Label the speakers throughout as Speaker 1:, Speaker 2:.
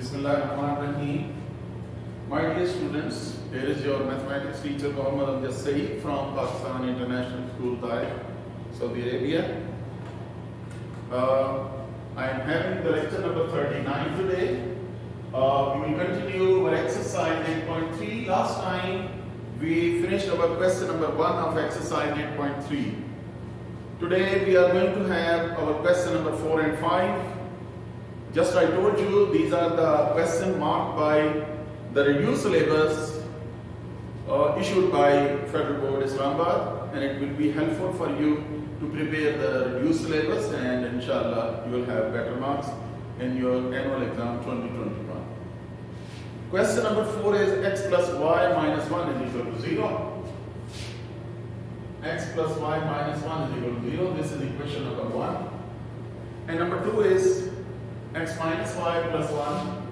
Speaker 1: Bismillahirrahmanirrahim. My dear students, here is your mathematics teacher Mohammad Amjad Saeed from Pakistan International School, Taif, Saudi Arabia. I am having the lecture number 39 today. We will continue our exercise 8.3. Last time we finished our question number 1 of exercise 8.3. Today we are going to have our question number 4 and 5. Just I told you these are the questions marked by the review syllabus issued by Federal Board Islamabad, and it will be helpful for you to prepare the review syllabus, and inshallah you will have better marks in your annual exam 2021. Question number 4 is x plus y minus 1 is equal to 0. X plus y minus 1 is equal to 0. This is equation number 1. And number 2 is x minus y plus 1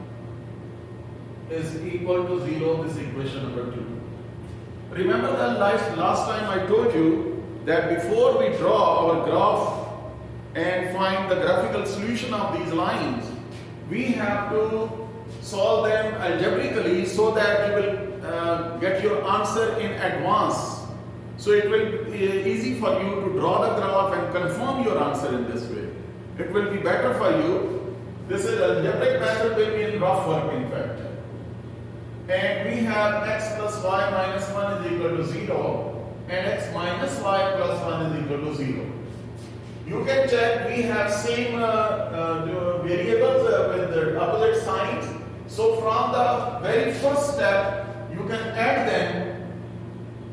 Speaker 1: is equal to 0. This is equation number 2. Remember that last time I told you that before we draw our graph and find the graphical solution of these lines, we have to solve them algebraically so that you will get your answer in advance. So it will be easy for you to draw the graph and confirm your answer in this way. It will be better for you. This is algebraic method will be in rough work in fact. And we have x plus y minus 1 is equal to 0 and x minus y plus 1 is equal to 0. You can check we have same variables with the opposite signs. So from the very first step you can add them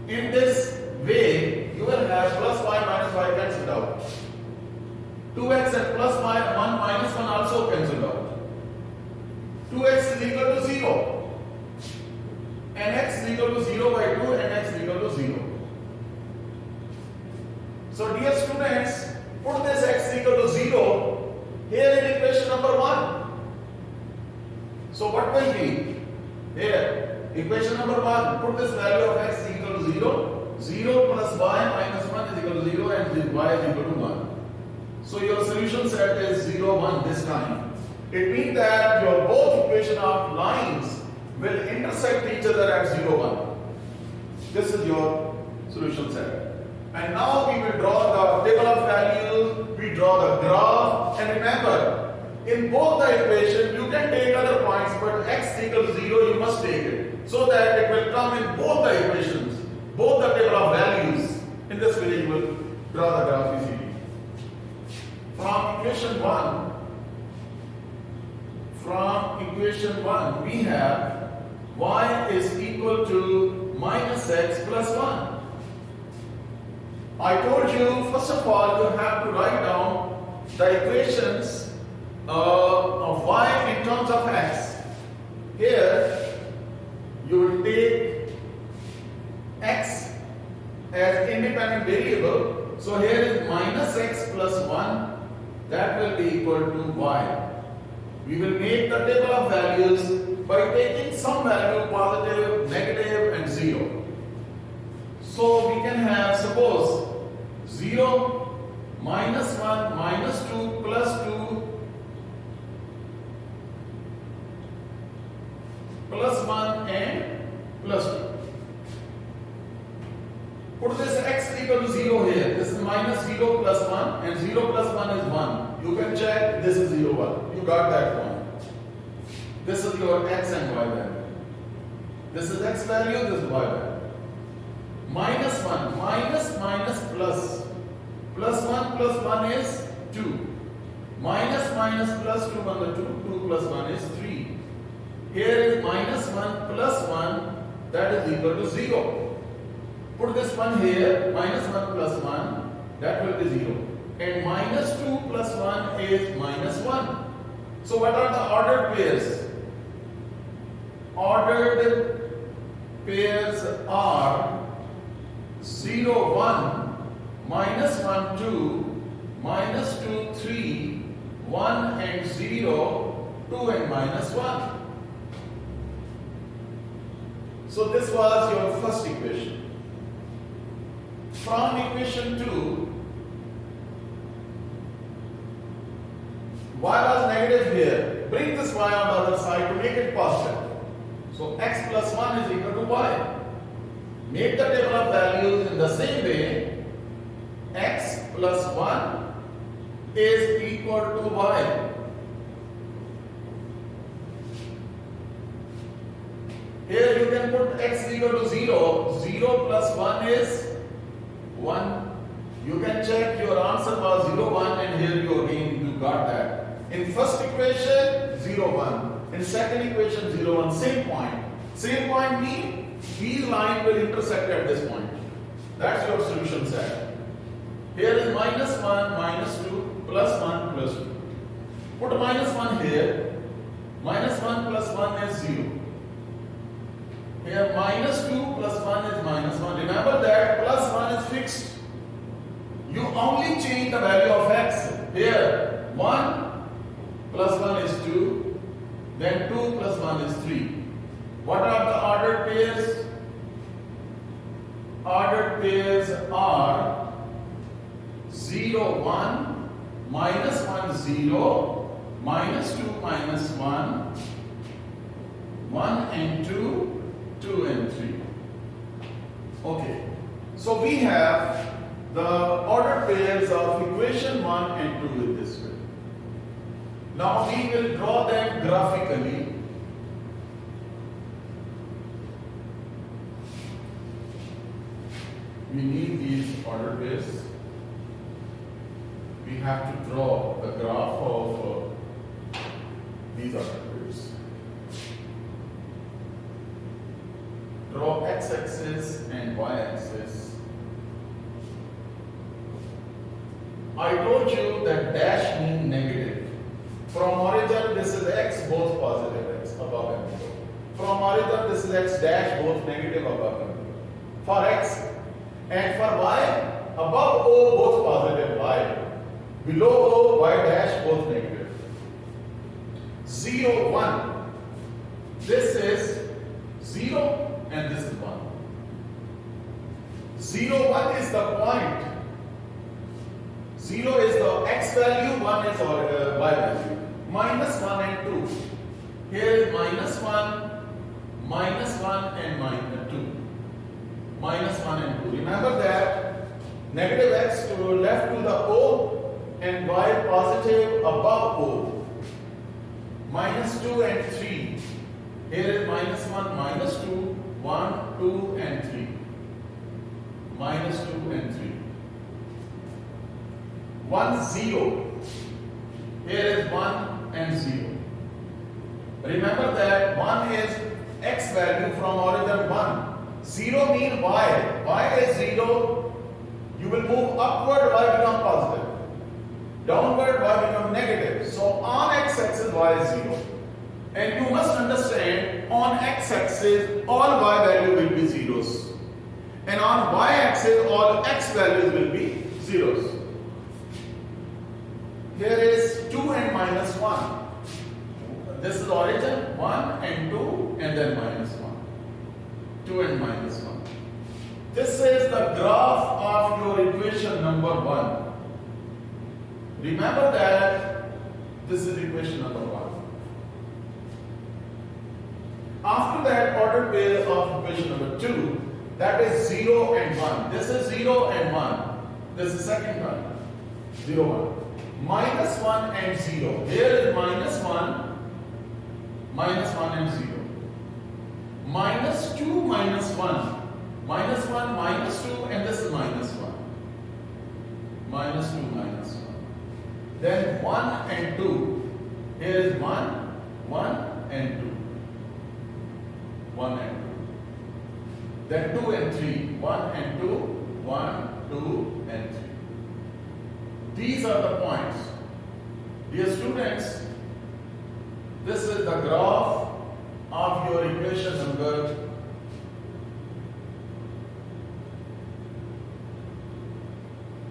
Speaker 1: in this way. You will have plus y minus y cancelled out. 2x and plus y 1 minus 1 also cancelled out. 2x is equal to 0 and x is equal to 0 by 2 and x is equal to 0. So dear students, put this x is equal to 0 here in equation number 1. So what will be here? Equation number 1, put this value of x is equal to 0. 0 plus y minus 1 is equal to 0 and y is equal to 1. So your solution set is 0, 1 this time. It means that your both equation of lines will intersect each other at 0, 1. This is your solution set. And now we will draw the table of values, we draw the graph, and remember, in both the equation you can take other points, but x equals 0 you must take it, so that it will come in both the equations, both the table of values. In this way you will draw the graph easily. From equation 1, we have y is equal to minus x plus 1. I told you, first of all, you have to write down the equations of y in terms of x. Here, you will take x as independent variable. So here is minus x plus 1. That will be equal to y. We will make the table of values by taking some value positive, negative and 0. So we can have, suppose 0, minus 1, minus 2, plus 2, plus 1 and plus 2. Put this x equal to 0 here. This is minus 0 plus 1 and 0 plus 1 is 1. You can check this is 0, 1. You got that one. This is your x and y value. This is x value, this is y value. Minus 1, minus plus. Plus 1 plus 1 is 2. Minus plus 2 on the 2. 2 plus 1 is 3. Here is minus 1 plus 1, that is equal to 0. Put this one here, minus 1 plus 1, that will be 0. And minus 2 plus 1 is minus 1. So what are the ordered pairs? Ordered pairs are 0, 1, minus 1, 2, minus 2, 3, 1 and 0, 2 and minus 1. So this was your first equation. From equation 2, y was negative here. Bring this y on the other side to make it positive. So x plus 1 is equal to y. Make the table of values in the same way. X plus 1 is equal to y. Here you can put x equal to 0. 0 plus 1 is 1. You can check your answer was 0, 1, and here you got that. In first equation 0, 1. In second equation 0, 1. Same point. Same point means these lines will intersect at this point. That's your solution set. Here is minus 1, minus 2, plus 1, plus 2. Put minus 1 here. Minus 1 plus 1 is 0. Here minus 2 plus 1 is minus 1. Remember that plus 1 is fixed. You only change the value of x. Here 1 plus 1 is 2. Then 2 plus 1 is 3. What are the ordered pairs? Ordered pairs are 0, 1, minus 1, 0, minus 2, minus 1, 1 and 2, 2 and 3. Okay. So we have the ordered pairs of equation 1 and 2 in this way. Now we will draw them graphically. We need these ordered pairs. We have to draw the graph of these ordered pairs. Draw x-axis and y-axis. I told you that dash means negative. From origin this is x, both positive x above and below. From origin this is x dash, both negative above and below. For x. And for y, above O both positive y, below O y dash both negative. 0, 1. This is 0 and this is 1. 0, 1 is the point. 0 is the x value, 1 is y value. Minus 1 and 2. Here is minus 1, minus 1 and minus 2. Minus 1 and 2. Remember that negative x to left to the O and y positive above O. Minus 2 and 3. Here is minus 1, minus 2, 1, 2 and 3. Minus 2 and 3. 1, 0. Here is 1 and 0. Remember that 1 is x value from origin 1. 0 means y. Y is 0. You will move upward, y become positive. Downward, y become negative. So on x-axis, y is 0. And you must understand, on x-axis, all y value will be zeros. And on y-axis, all x values will be zeros. Here is 2 and minus 1. This is origin, 1 and 2, and then minus 1. 2 and minus 1. This is the graph of your equation number 1. Remember that this is equation number 1. After that, ordered pair of equation number 2, that is 0 and 1. This is 0 and 1. This is second one. 0, 1. Minus 1 and 0. Here is minus 1, minus 1 and 0. Minus 2, minus 1. Minus 1, minus 2, and this is minus 1. Minus 2, minus 1. Then 1 and 2. Here is 1, 1 and 2. 1 and 2. Then 2 and 3. 1 and 2, 1, 2 and 3. These are the points. Dear students, this is the graph of your equation number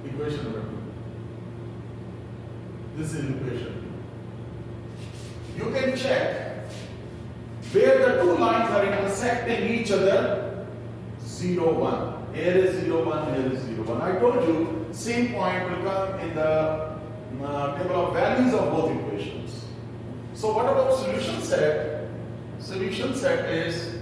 Speaker 1: equation number 2. This is equation 2. You can check where the two lines are intersecting each other. 0, 1. Here is 0, 1, here is 0, 1. I told you, same point will come in the table of values of both equations. about solution set is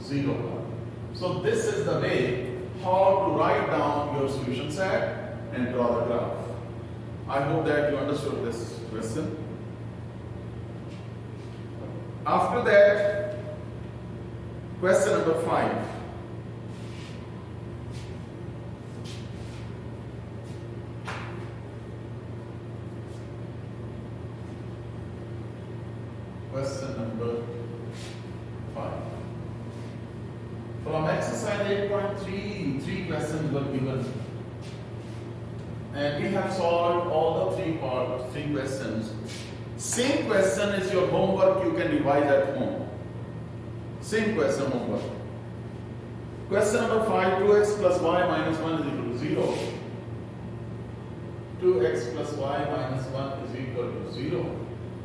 Speaker 1: 0, 1. So this is the way how to write down your solution set and draw the graph. I hope that you understood this question. After that, question number 5. Question number 5. From exercise 8.3, 3 questions were given. And we have solved all the 3 questions. Same question is your homework, you can revise at home. Same question homework. Question number 5, 2x plus y minus 1 is equal to 0. 2x plus y minus 1 is equal to 0.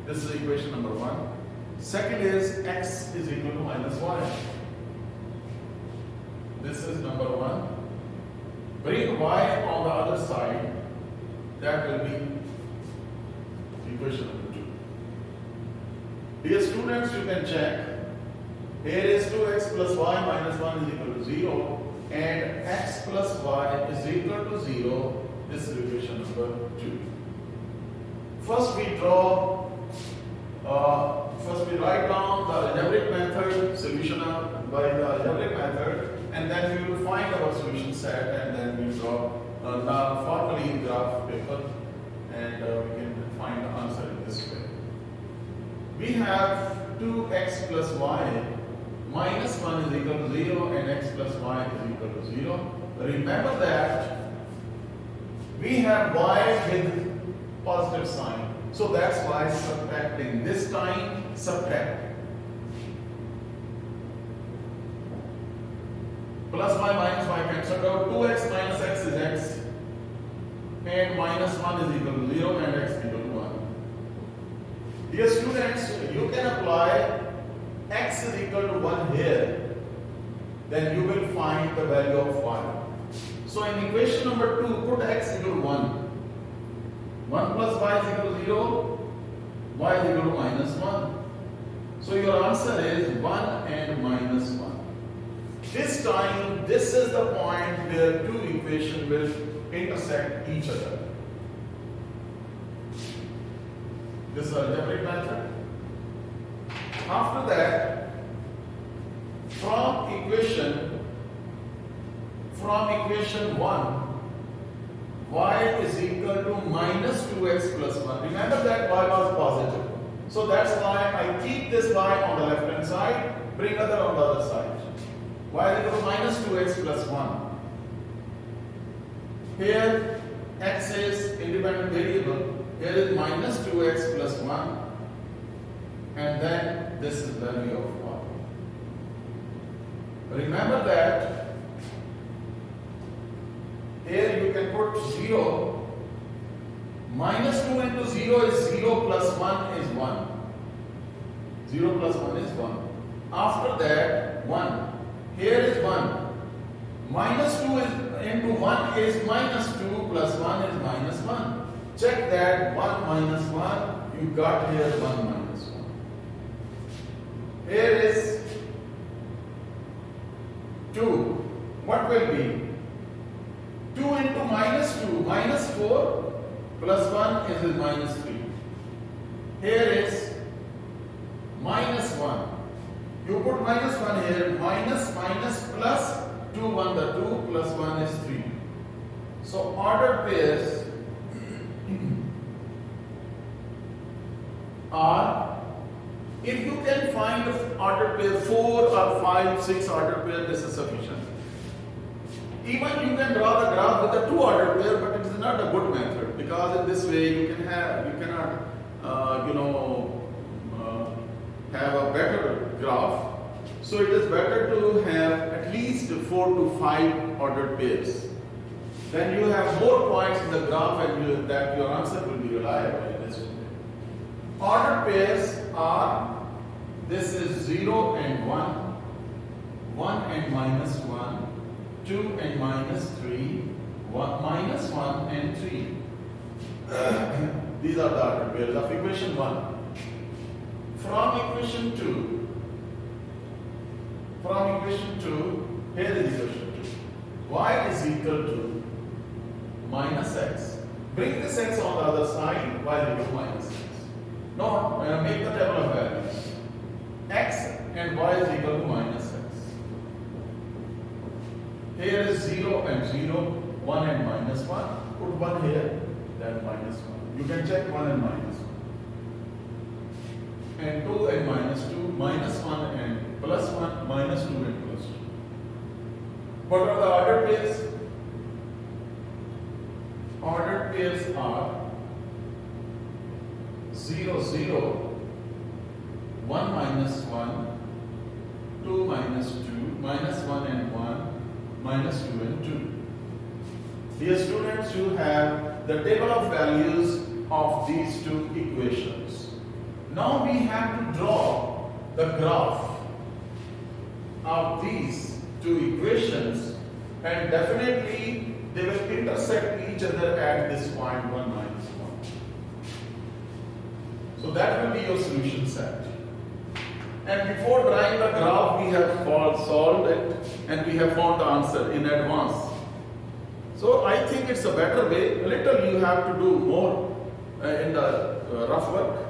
Speaker 1: This is equation number 1. Second is x is equal to minus y. This is number 1. Bring y on the other side. That will be equation number 2. Dear students, you can check. Here is 2x plus y minus 1 is equal to 0 and x plus y is equal to 0. This is equation number 2. First we write down the algebraic method, solution by the algebraic method, and then we will find our solution set, and then we draw formally graph paper, and we can find the answer in this way. We have 2x plus y minus 1 is equal to 0 and x plus y is equal to 0. Remember that we have y with positive sign. So that's why subtracting. This time, subtract. Plus y minus y cancelled out. 2x minus x is x. And minus 1 is equal to 0 and x is equal to 1. Dear students, you can apply x is equal to 1 here. Then you will find the value of y. So in equation number 2, put x equal to 1. 1 plus y is equal to 0, y is equal to minus 1. So your answer is 1 and minus 1. This time, this is the point where two equations will intersect each other. This is algebraic method. After that, from equation 1, y is equal to minus 2x plus 1. Remember that y was positive. So that's why I keep this y on the left hand side, bring other on the other side. Y is equal to minus 2x plus 1. Here x is independent variable. Here is minus 2x plus 1. And then this is value of y. Remember that here you can put 0. Minus 2 into 0 is 0 plus 1 is 1. 0 plus 1 is 1. After that, 1. Here is 1. Minus 2 into 1 is minus 2 plus 1 is minus 1. Check that 1 minus 1. You got here 1 minus 1. Here is 2. What will be? 2 into minus 2, minus 4 plus 1 is minus 3. Here is minus 1. You put minus 1 here, minus plus 2, 1 the 2 plus 1 is 3. So ordered pairs are, if you can find ordered pair 4 or 5, 6 ordered pair, this is sufficient. Even you can draw the graph with a 2 ordered pair, but it is not a good method, because in this way you cannot have a better graph. So it is better to have at least 4 to 5 ordered pairs. Then you have more points in the graph, and that your answer will be reliable in this way. Ordered pairs are, this is 0 and 1, 1 and minus 1, 2 and minus 3, 1, minus 1 and 3. These are the ordered pairs of equation 1. from equation 2, here is equation 2. Y is equal to minus x. Bring this x on the other side, y is equal to minus x. Now, make the table of values. X and y is equal to minus x. Here is 0 and 0, 1 and minus 1. Put 1 here, then minus 1. You can check 1 and minus 1. And 2 and minus 2, minus 1 and plus 1, minus 2 and plus 2. What are the ordered pairs? Ordered pairs are 0, 0, 1 minus 1, 2 minus 2, minus 1 and 1, minus 2 and 2. Dear students, you have the table of values of these two equations. Now we have to draw the graph of these two equations, and definitely they will intersect each other at this point 1 minus 1. So that will be your solution set. And before drawing the graph, we have solved it and we have found the answer in advance. So I think it's a better way. A little you have to do more in the rough work.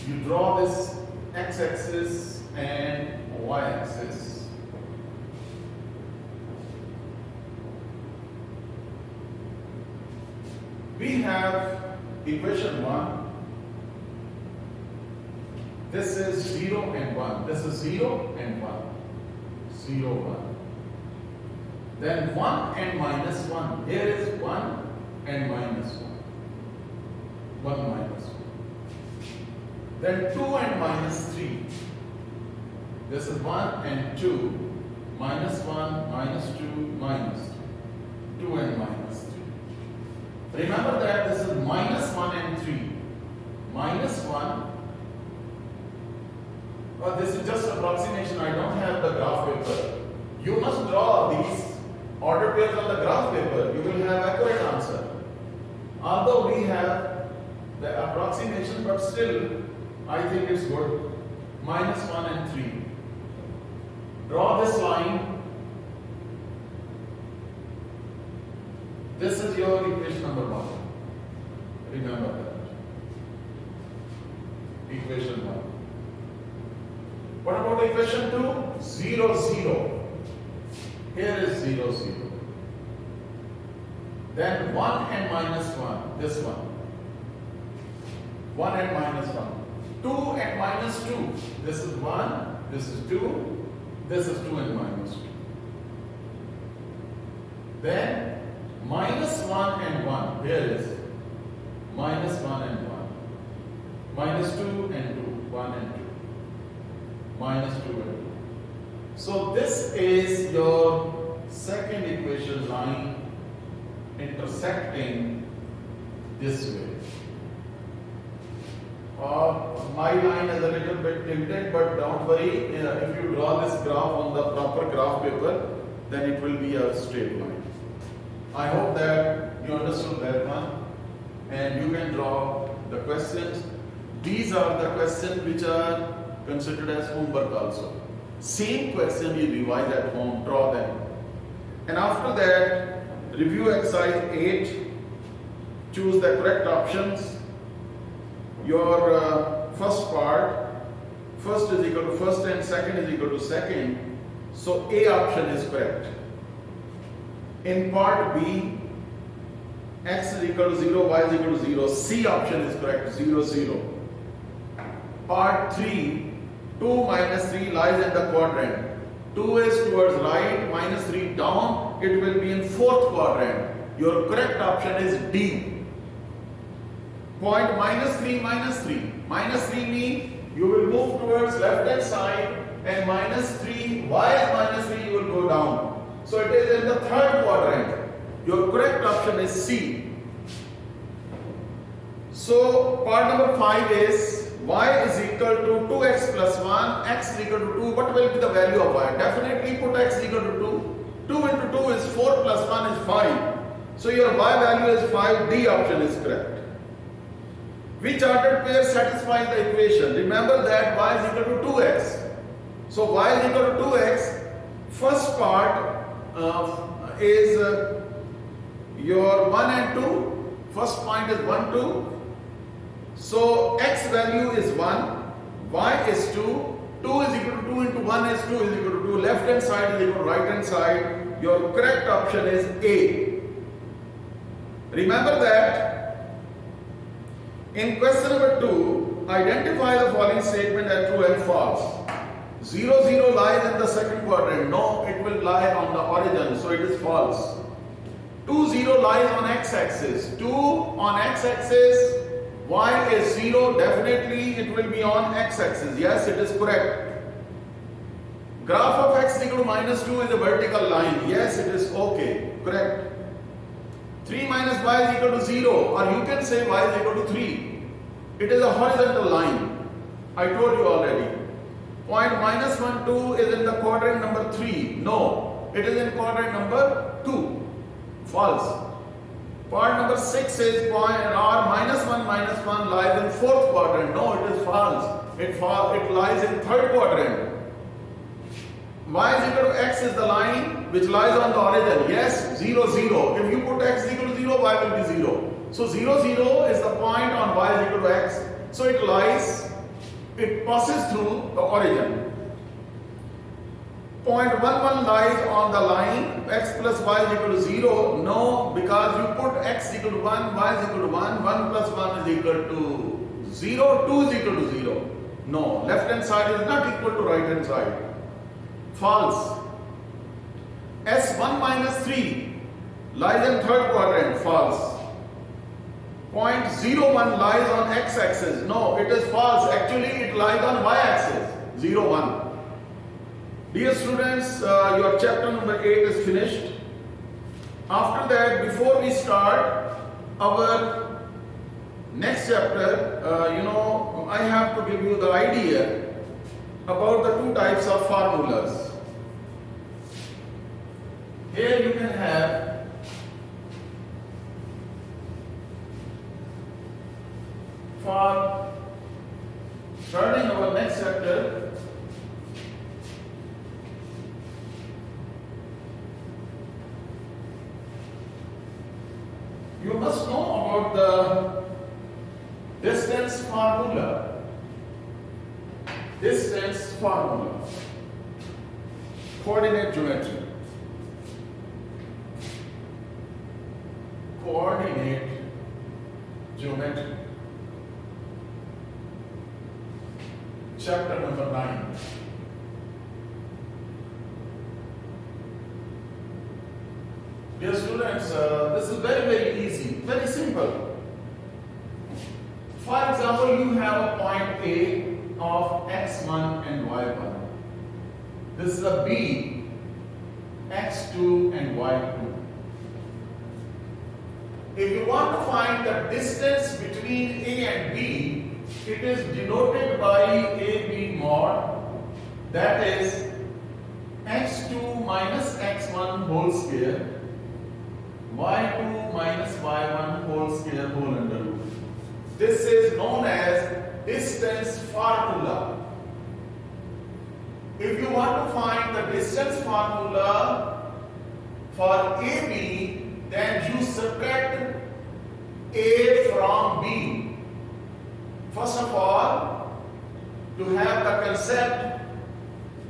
Speaker 1: You draw this x-axis and y-axis. We have equation 1. This is 0 and 1. This is 0 and 1. 0, 1. Then 1 and minus 1. Here is 1 and minus 1. 1 minus 1. Then 2 and minus 3. This is 1 and 2. Minus 1, minus 2, minus 2. 2 and minus 3. Remember that this is minus 1 and 3. Minus 1. This is just approximation. I don't have the graph paper. You must draw these ordered pairs on the graph paper. You will have accurate answer. Although we have the approximation, but still, I think it's good. Minus 1 and 3. Draw this line. This is your equation number 1. Remember that. Equation 1. What about equation 2? 0, 0. Here is 0, 0. Then 1 and minus 1. This one. 1 and minus 1. 2 and minus 2. This is 1. This is 2. This is 2 and minus 2. Then minus 1 and 1. Here is minus 1 and 1. Minus 2 and 2. 1 and 2. Minus 2 and 2. So this is your second equation line intersecting this way. My line is a little bit tilted, but don't worry, if you draw this graph on the proper graph paper, then it will be a straight line. I hope that you understood that one, and you can draw the questions. These are the questions which are considered as homework also. Same question you revise at home, draw them. And after that, review exercise 8, choose the correct options. Your first part, first is equal to first and second is equal to second. So A option is correct. In part B, x is equal to 0, y is equal to 0. C option is correct, 0, 0. Part 3, 2 minus 3 lies in the quadrant. 2 is towards right, minus 3 down. It will be in fourth quadrant. Your correct option is D. Point minus 3, minus 3. Minus 3 means you will move towards left hand side, and minus 3, y is minus 3, you will go down. So it is in the third quadrant. Your correct option is C. So part number 5 is y is equal to 2x plus 1, x is equal to 2. What will be the value of y? Definitely put x is equal to 2. 2 into 2 is 4 plus 1 is 5. So your y value is 5. D option is correct. Which ordered pair satisfies the equation? Remember that y is equal to 2x. So y is equal to 2x. First part is your 1 and 2. First point is 1, 2. So x value is 1, y is 2. 2 is equal to 2 into 1 is 2 is equal to 2. Left hand side is equal to right hand side. Your correct option is A. Remember that in question number 2, identify the following statement as true and false. 0, 0 lies in the second quadrant. No, it will lie on the origin, so it is false. 2, 0 lies on x-axis. 2 on x-axis, y is 0. Definitely it will be on x-axis. Yes, it is correct. Graph of x equal to minus 2 is a vertical line. Yes, it is okay. Correct. 3 minus y is equal to 0, or you can say y is equal to 3. It is a horizontal line. I told you already. Point minus 1, 2 is in the quadrant number 3. No, it is in quadrant number 2. False. Point number 6 is point or minus 1 lies in fourth quadrant. No, it is false. It lies in third quadrant. Y is equal to x is the line which lies on the origin. Yes, 0, 0. If you put x equal to 0, y will be 0. So 0, 0 is the point on y is equal to x. So it passes through the origin. Point 1, 1 lies on the line x plus y is equal to 0. No, because you put x equal to 1, y is equal to 1, 1 plus 1 is equal to 0, 2 is equal to 0. No, left hand side is not equal to right hand side. False. S1 minus 3 lies in third quadrant. False. Point 0, 1 lies on x-axis. No, it is false. Actually, it lies on y-axis. 0, 1. Dear students, your chapter number 8 is finished. After that, before we start our next chapter, I have to give you the idea about the two types of formulas. Here you can have for starting our next chapter, you must know about the distance formula. Distance formula. Coordinate geometry. Coordinate geometry. Chapter number 9. Dear students, this is very, very easy, very simple. For example, you have a point A of x1 and y1. This is a B, x2 and y2. If you want to find the distance between A and B, it is denoted by AB mod, that is x2 minus x1 whole square, y2 minus y1 whole square whole under root. This is known as distance formula. If you want to find the distance formula for AB, then you subtract A from B. First of all, to have the concept,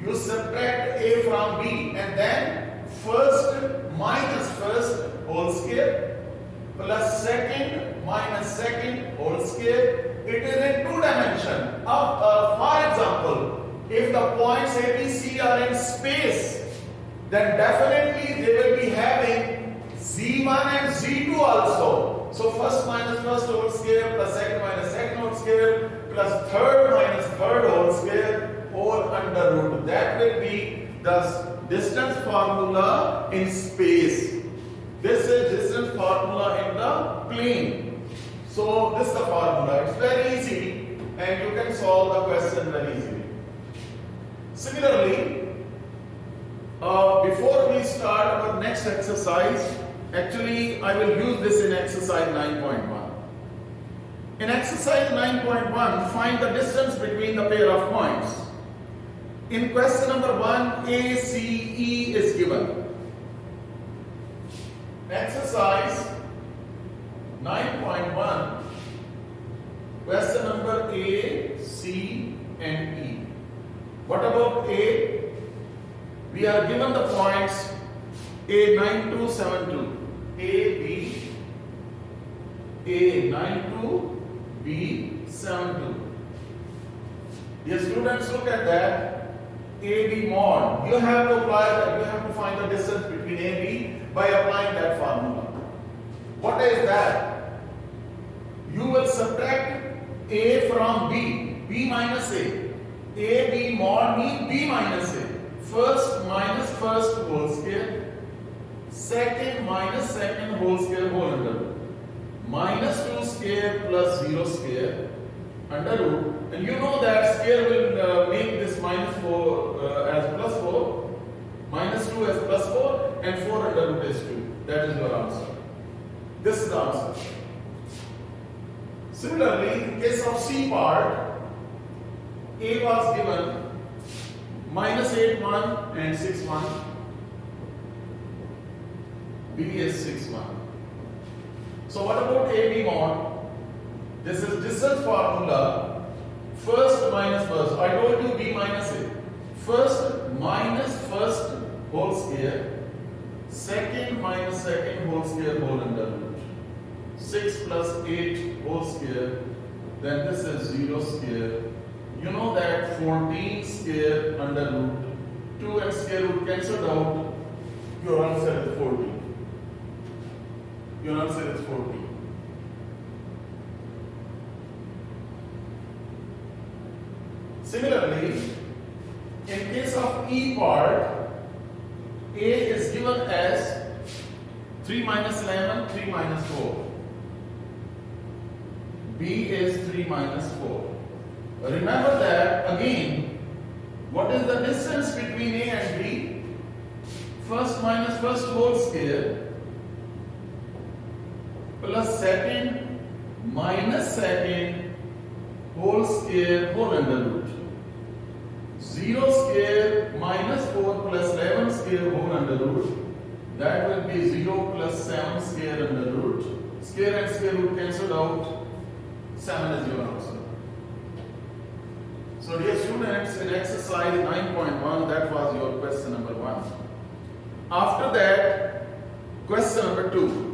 Speaker 1: you subtract A from B, and then first minus first whole square plus second minus second whole square. It is in two dimension. For example, if the points A, B, C are in space, then definitely they will be having Z1 and Z2 also. So first minus first whole square plus second minus second whole square plus third minus third whole square whole under root. That will be the distance formula in space. This is distance formula in the plane. So this is the formula. It's very easy and you can solve the question very easily. Similarly, before we start our next exercise, actually I will use this in exercise 9.1. In exercise 9.1, find the distance between the pair of points. In question number 1, A, C, E is given. Exercise 9.1, question number A, C and E. What about A? We are given the points A9272. A92, B72. Dear students, look at that. AB mod. You have to apply that. You have to find the distance between AB by applying that formula. What is that? You will subtract A from B. B minus A. AB mod means B minus A. First minus first whole square. Second minus second whole square whole under root. Minus 2 square plus 0 square under root, and you know that square will make this minus 4 as plus 4, minus 2 as plus 4, and 4 under root is 2. That is your answer. This is the answer. Similarly, in case of C part, A was given minus 8, 1 and 6, 1. B is 6, 1. So what about AB mod? This is distance formula. First minus first. I told you B minus A. First minus first whole square. Second minus second whole square whole under root. 6 plus 8 whole square. Then this is 0 square. You know that 14 square under root. 2 and square root cancelled out. Your answer is 14. Your answer is 14. Similarly, in case of E part, A is given as 3 minus 11, 3 minus 4. B is 3 minus 4. Remember that again, what is the distance between A and B? First minus first whole square plus second minus second whole square whole under root. 0 square minus 4 plus 11 square whole under root. That will be 0 plus 7 square under root. Square and square root cancelled out. 7 is your answer. So dear students, in exercise 9.1, that was your question number 1. After that, question number 2.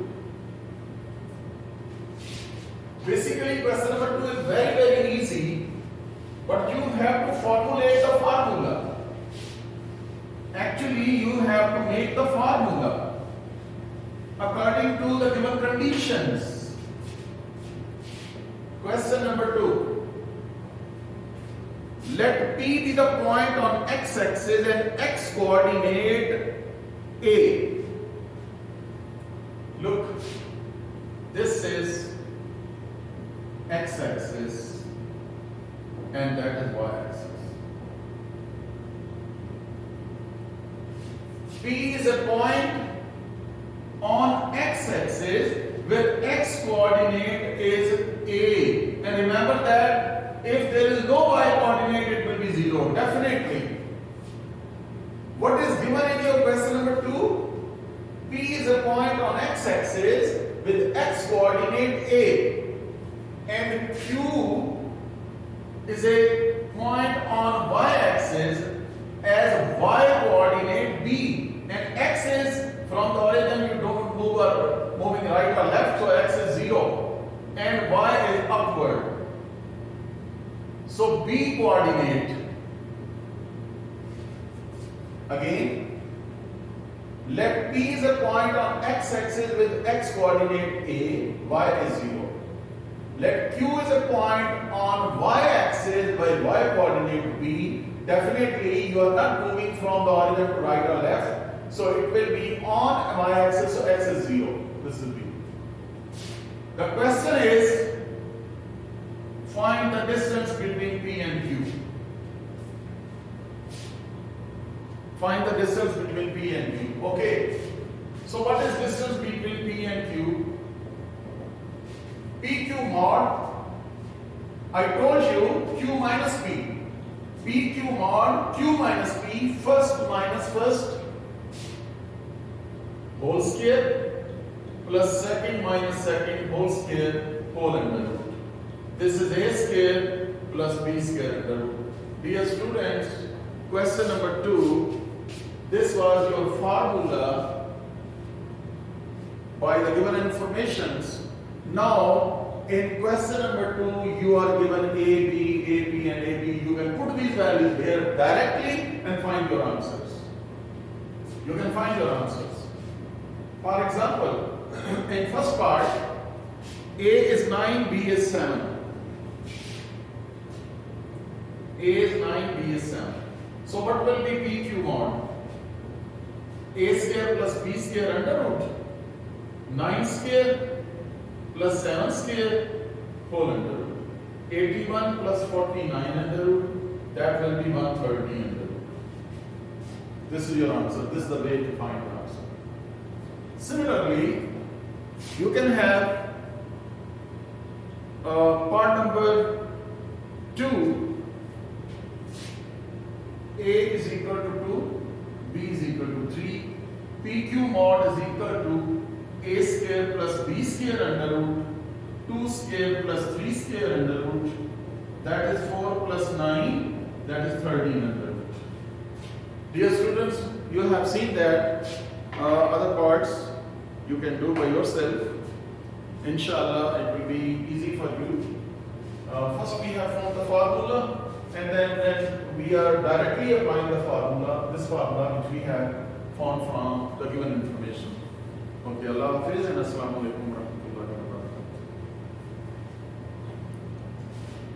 Speaker 1: Basically, question number 2 is very, very easy, but you have to formulate the formula. Actually, you have to make the formula according to the given conditions. Question number 2. Let P be the point on x-axis and x coordinate A. Look, this is x-axis and that is y-axis. P is a point on x-axis where x coordinate is A. And remember that if there is no y coordinate, it will be 0. Definitely. What is given in your question number 2? P is a point on x-axis with x coordinate A. And Q is a point on y-axis as y coordinate B. And x is from the origin, you don't move moving right or left, so x is 0. And y is upward. So B coordinate. Again, let P is a point on x-axis with x coordinate A, y is 0. Let Q is a point on y-axis by y coordinate B. Definitely you are not moving from the origin to right or left. So it will be on y-axis, so x is 0. This is B. The question is, find the distance between P and Q. Find the distance between P and Q. Okay. So what is distance between P and Q? PQ mod I told you Q minus P. PQ mod Q minus P, first minus first whole square plus second minus second whole square whole under root. This is A square plus B square under root. Dear students, question number 2, this was your formula by the given informations. Now, in question number 2, you are given A, B, AP and AB. You can put these values here directly and find your answers. You can find your answers. For example, in first part, A is 9, B is 7. A is 9, B is 7. So what will be PQ mod? A square plus B square under root. 9 square plus 7 square whole under root. 81 plus 49 under root. That will be 130 under root. This is your answer. This is the way to find the answer. Similarly, you can have part number 2. A is equal to 2, B is equal to 3. PQ mod is equal to A square plus B square under root, 2 square plus 3 square under root, that is 4 plus 9, that is 13 under root. Dear students, you have seen that other parts you can do by yourself. Inshallah, it will be easy for you. First we have found the formula, and then we are directly applying the formula, this formula which we have found from the given information. Okay, Allah Hafiz and Assalamu Alaikum.